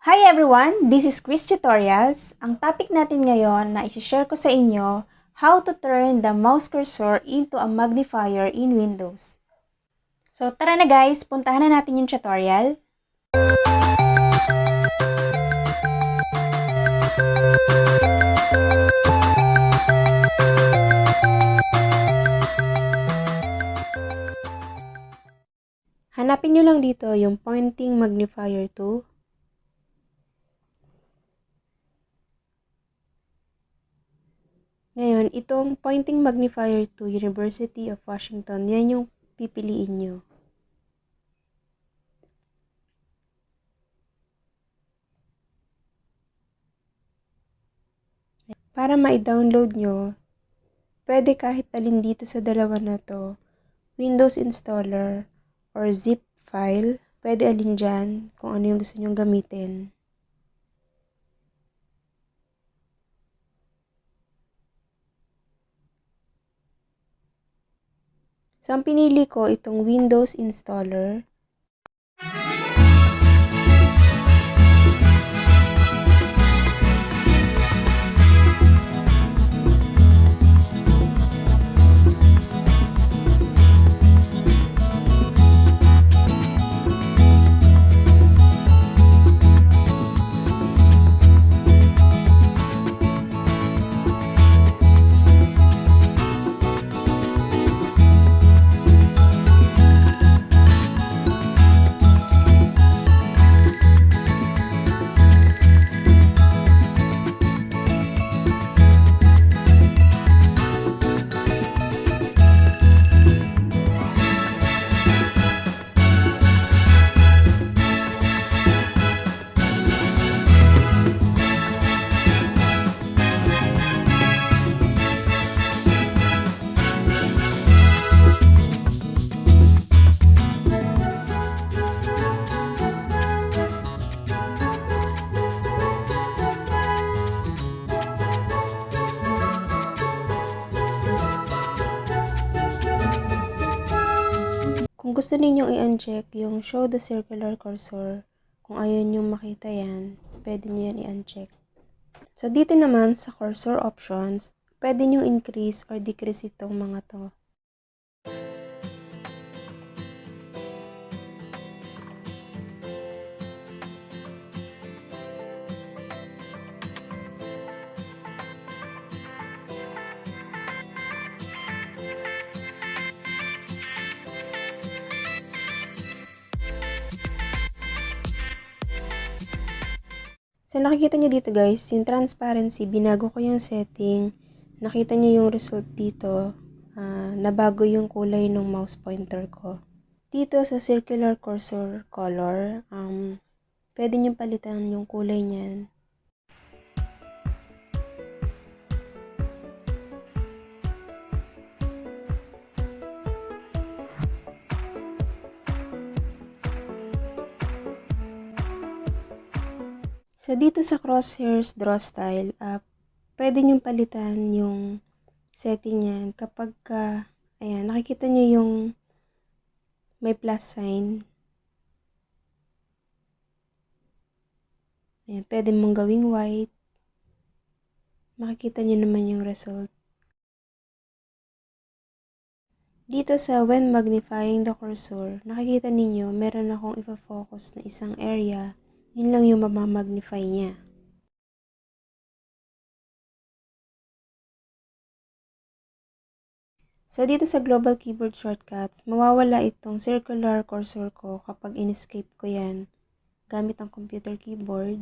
Hi everyone! This is Chris Tutorials. Ang topic natin ngayon na isi-share ko sa inyo, how to turn the mouse cursor into a magnifier in Windows. So tara na guys, puntahan na natin yung tutorial. Hanapin nyo lang dito yung pointing magnifier 2. Ngayon, itong pointing magnifier 2, University of Washington, yan yung pipiliin nyo. Para ma-download nyo, pwede kahit alin dito sa dalawa na to, Windows installer or zip file, pwede alin dyan kung ano yung gusto nyong gamitin. So, ang pinili ko itong Windows installer. Kung gusto ninyong i-uncheck yung show the circular cursor, kung ayaw nyong makita yan, pwede nyo yan i-uncheck. So, dito naman sa cursor options, pwede nyong increase or decrease itong mga to. So, nakikita nyo dito guys, yung transparency, binago ko yung setting. Nakita nyo yung result dito, nabago yung kulay ng mouse pointer ko. Dito sa circular cursor color, pwede nyo palitan yung kulay niyan. So, dito sa crosshairs draw style, pwede nyo palitan yung setting niyan kapag ayan, nakikita nyo yung may plus sign. Ayan, pwede mong gawing white. Makikita nyo naman yung result. Dito sa when magnifying the cursor, nakikita ninyo meron akong ipa-focus na isang area. Yun lang yung mamamagnify niya. So, dito sa global keyboard shortcuts, mawawala itong circular cursor ko kapag in-escape ko yan gamit ang computer keyboard.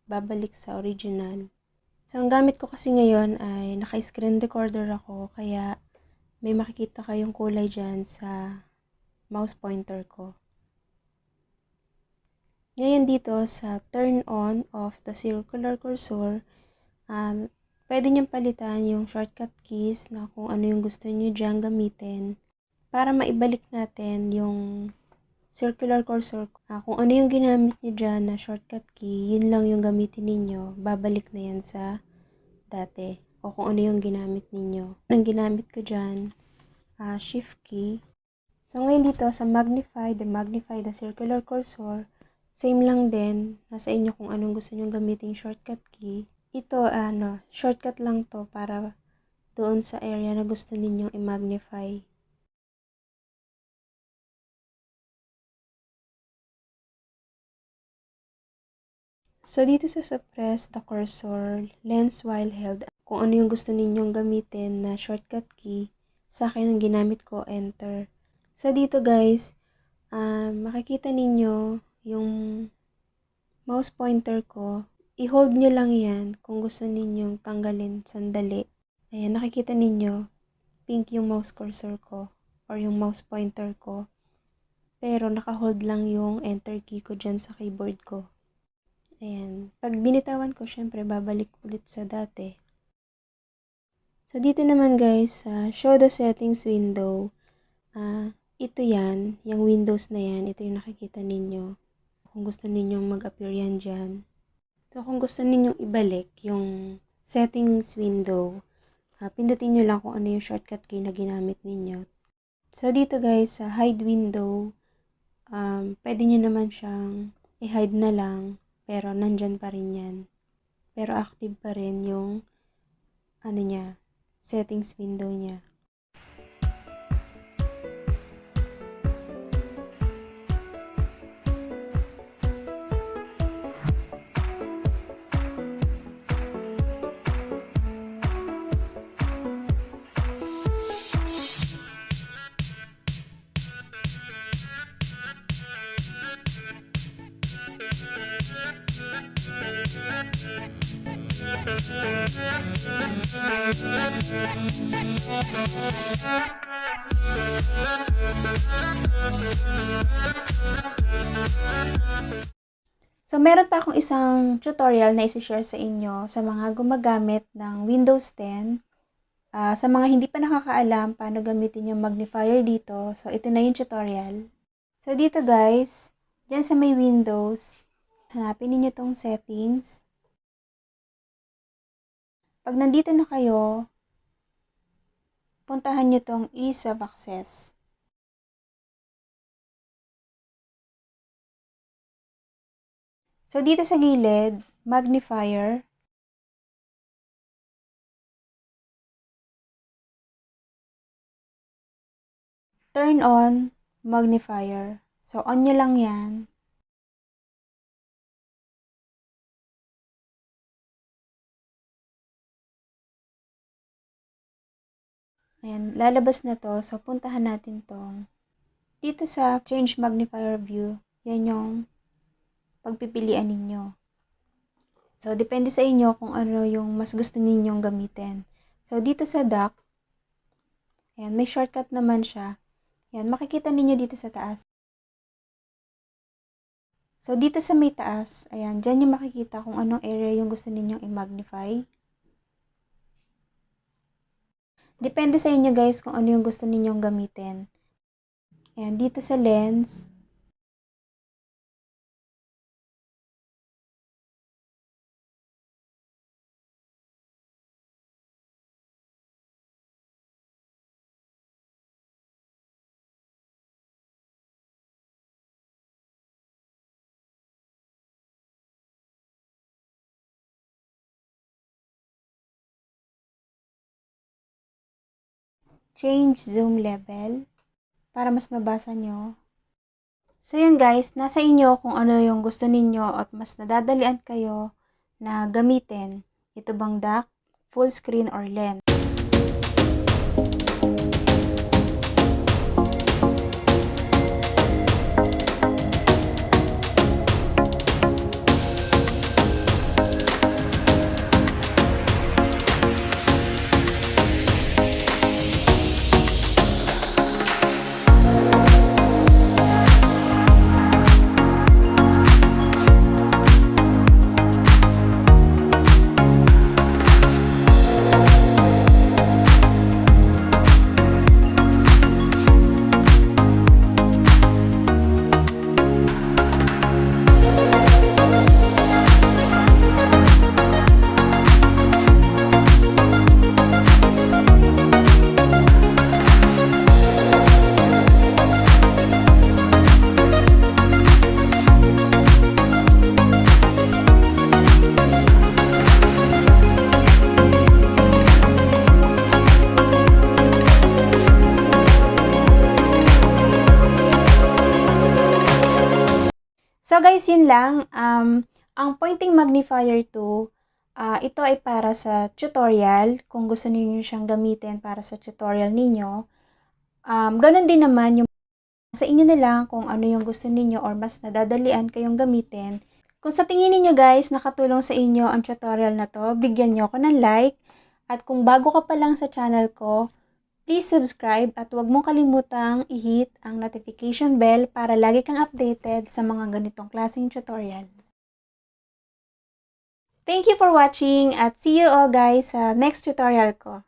Babalik sa original. So, ang gamit ko kasi ngayon ay naka-screen recorder ako, kaya may makikita kayong kulay dyan sa mouse pointer ko. Ngayon dito sa turn on of the circular cursor, pwede niyong palitan yung shortcut keys na kung ano yung gusto niyo dyan gamitin para maibalik natin yung circular cursor. Kung ano yung ginamit niyo dyan na shortcut key, yun lang yung gamitin ninyo, babalik na yan sa dati o kung ano yung ginamit ninyo. Ang ginamit ko dyan, shift key. So ngayon dito sa magnify the circular cursor, Same lang din, nasa inyo kung anong gusto nyong gamiting shortcut key. Ito, shortcut lang to para doon sa area na gusto ninyong i-magnify. So, dito sa suppress the cursor, lens while held, kung ano yung gusto ninyong gamitin na shortcut key, sa akin ang ginamit ko, enter. So, dito guys, makikita ninyo yung mouse pointer ko. I-hold nyo lang yan kung gusto ninyong tanggalin sandali. Ayan, nakikita ninyo, pink yung mouse cursor ko or yung mouse pointer ko. Pero naka-hold lang yung enter key ko dyan sa keyboard ko. Ayan. Pag binitawan ko, syempre, babalik ulit sa dati. So, dito naman guys, show the settings window. Ito yan, yung windows na yan, ito yung nakikita ninyo. Kung gusto ninyong mag-appear yan dyan. So, kung gusto ninyong ibalik yung settings window, pindutin nyo lang kung ano yung shortcut key na ginamit ninyo. So, dito guys, sa hide window, pwede nyo naman siyang i-hide na lang. Pero, nandyan pa rin yan. Pero, active pa rin yung, settings window niya. So, meron pa akong isang tutorial na isi-share sa inyo sa mga gumagamit ng Windows 10. Sa mga hindi pa nakakaalam paano gamitin yung magnifier dito, so ito na yung tutorial. So, dito guys, dyan sa may Windows, hanapin niyo tong settings. Pag nandito na kayo, puntahan niyo tong ease of access. So, dito sa gilid, magnifier. Turn on magnifier. So, on nyo lang yan. Ayan, lalabas na to. So, puntahan natin tong. Dito sa change magnifier view, yan yung pagpipilian ninyo. So, depende sa inyo kung ano yung mas gusto ninyong gamitin. So, dito sa dock, ayan, may shortcut naman siya. Ayan, makikita ninyo dito sa taas. So, dito sa may taas, ayan, dyan yung makikita kung anong area yung gusto ninyong i-magnify. Depende sa inyo guys kung ano yung gusto ninyong gamitin. Ayan, dito sa lens, change zoom level para mas mabasa nyo. So yun guys, nasa inyo kung ano yung gusto ninyo at mas nadadalian kayo na gamitin. Ito bang dock, full screen, or lens. yun lang. Ang pointing magnifier 2, ito ay para sa tutorial, kung gusto niyo siyang gamitin para sa tutorial ninyo. Ganun din naman yung sa inyo na lang kung ano yung gusto ninyo or mas nadadalian kayong gamitin. Kung sa tingin niyo guys, nakatulong sa inyo ang tutorial na to, bigyan niyo ako ng like. At kung bago ka pa lang sa channel ko, please subscribe at huwag mong kalimutang i-hit ang notification bell para lagi kang updated sa mga ganitong klaseng tutorial. Thank you for watching at see you all guys sa next tutorial ko.